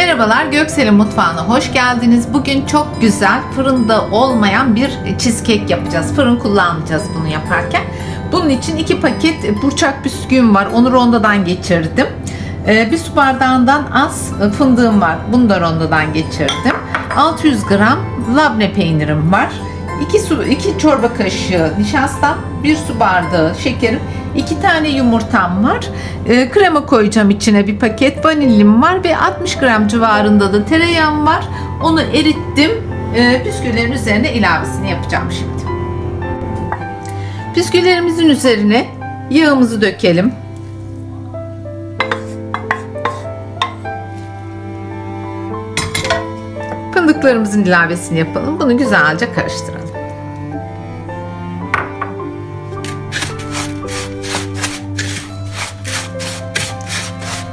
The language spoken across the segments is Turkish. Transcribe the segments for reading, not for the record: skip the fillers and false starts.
Merhabalar, Göksel'in mutfağına hoş geldiniz. Bugün çok güzel, fırında olmayan bir cheesecake yapacağız. Fırın kullanmayacağız bunu yaparken. Bunun için 2 paket burçak bisküvim var. Onu rondodan geçirdim. Bir su bardağından az fındığım var. Bunu da rondodan geçirdim. 600 gram labne peynirim var. 2 çorba kaşığı nişastam, 1 su bardağı şekerim, 2 tane yumurtam var. Krema koyacağım içine, bir paket vanillim var ve 60 gram civarında da tereyağım var. Onu erittim. Bisküvilerin üzerine ilavesini yapacağım şimdi. Bisküvilerimizin üzerine yağımızı dökelim. Fındıklarımızın ilavesini yapalım. Bunu güzelce karıştıralım.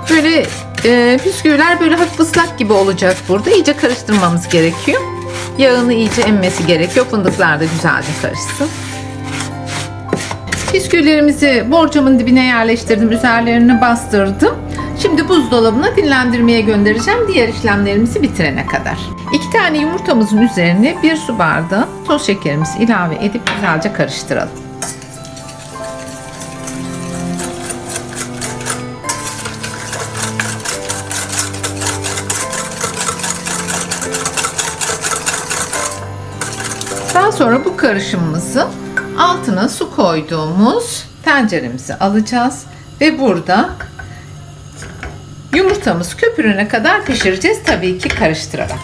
Böyle bisküviler böyle hafif ıslak gibi olacak burada. İyice karıştırmamız gerekiyor. Yağını iyice emmesi gerekiyor. Fındıklar da güzelce karışsın. Bisküvilerimizi borcamın dibine yerleştirdim. Üzerlerine bastırdım. Şimdi buzdolabına dinlendirmeye göndereceğim. Diğer işlemlerimizi bitirene kadar. 2 tane yumurtamızın üzerine 1 su bardağı toz şekerimizi ilave edip güzelce karıştıralım. Daha sonra bu karışımımızı altına su koyduğumuz tenceremizi alacağız ve burada yumurtamız köpürene kadar pişireceğiz, tabii ki karıştırarak.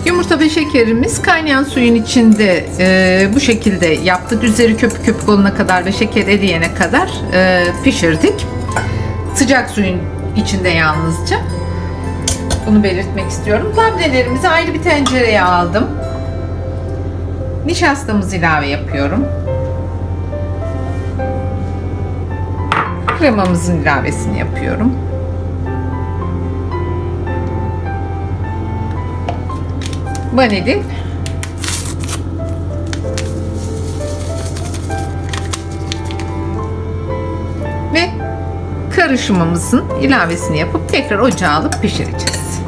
Yumurta ve şekerimiz kaynayan suyun içinde bu şekilde yaptık. Üzeri köpük köpük olana kadar ve şeker eriyene kadar pişirdik. Sıcak suyun içinde yalnızca. Bunu belirtmek istiyorum. Labnelerimizi ayrı bir tencereye aldım. Nişastamızı ilave yapıyorum. Kremamızın ilavesini yapıyorum. Vanilin ve karışımımızın ilavesini yapıp tekrar ocağa alıp pişireceğiz.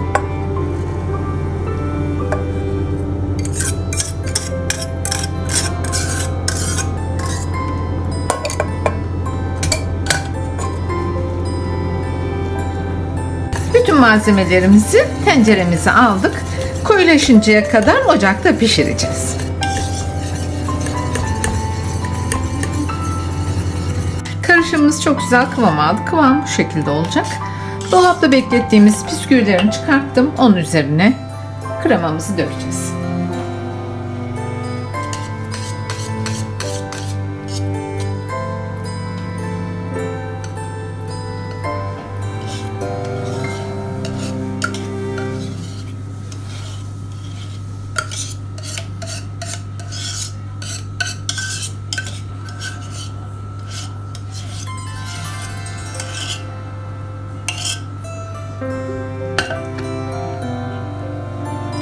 Bütün malzemelerimizi tenceremize aldık. Koyulaşıncaya kadar ocakta pişireceğiz. Karışımımız çok güzel kıvam aldı. Kıvam bu şekilde olacak. Dolapta beklettiğimiz bisküvilerini çıkarttım. Onun üzerine kremamızı dökeceğiz.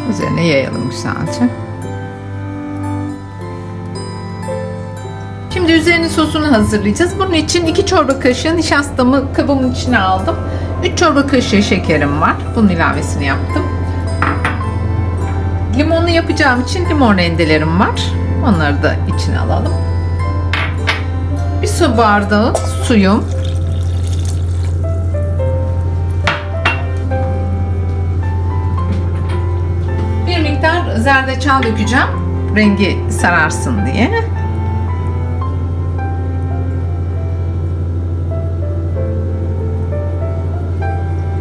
Üzerine yayalım güzelce. Şimdi üzerine sosunu hazırlayacağız. Bunun için 2 çorba kaşığı nişastamı kabımın içine aldım. 3 çorba kaşığı şekerim var. Bunun ilavesini yaptım. Limonlu yapacağım için limon rendelerim var. Onları da içine alalım. 1 su bardağı suyum. Zerdeçal dökeceğim, rengi sararsın diye.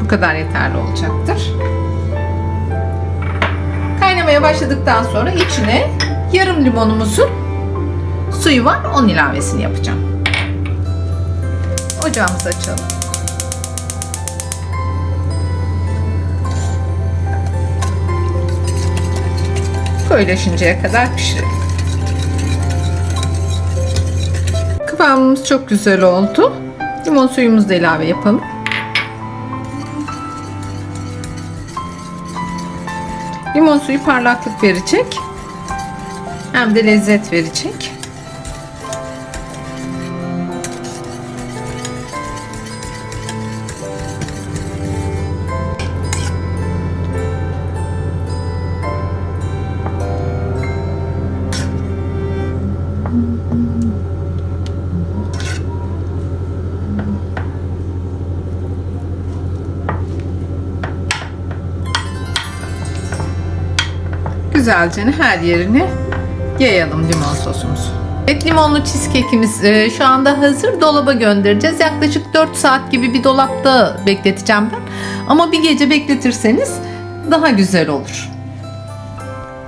Bu kadar yeterli olacaktır. Kaynamaya başladıktan sonra içine yarım limonumuzun suyu var, onun ilavesini yapacağım. Ocağımızı açalım. Koyulaşıncaya kadar pişirelim. Kıvamımız çok güzel oldu. Limon suyumuzu da ilave yapalım. Limon suyu parlaklık verecek. Hem de lezzet verecek. Güzelce her yerine yayalım limon sosumuzu. Evet, limonlu cheesecake'imiz şu anda hazır. Dolaba göndereceğiz. Yaklaşık 4 saat gibi bir dolapta bekleteceğim ben. Ama bir gece bekletirseniz daha güzel olur.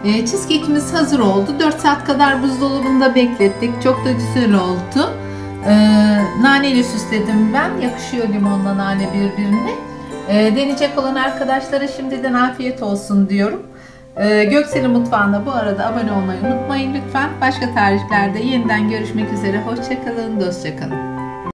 Cheesecake'imiz hazır oldu. 4 saat kadar buzdolabında beklettik. Çok da güzel oldu. Naneyle süsledim ben. Yakışıyor limonla nane birbirine. Deneyecek olan arkadaşlara şimdiden afiyet olsun diyorum. Göksel'in mutfağına bu arada abone olmayı unutmayın lütfen. Başka tariflerde yeniden görüşmek üzere. Hoşça kalın, dostça kalın.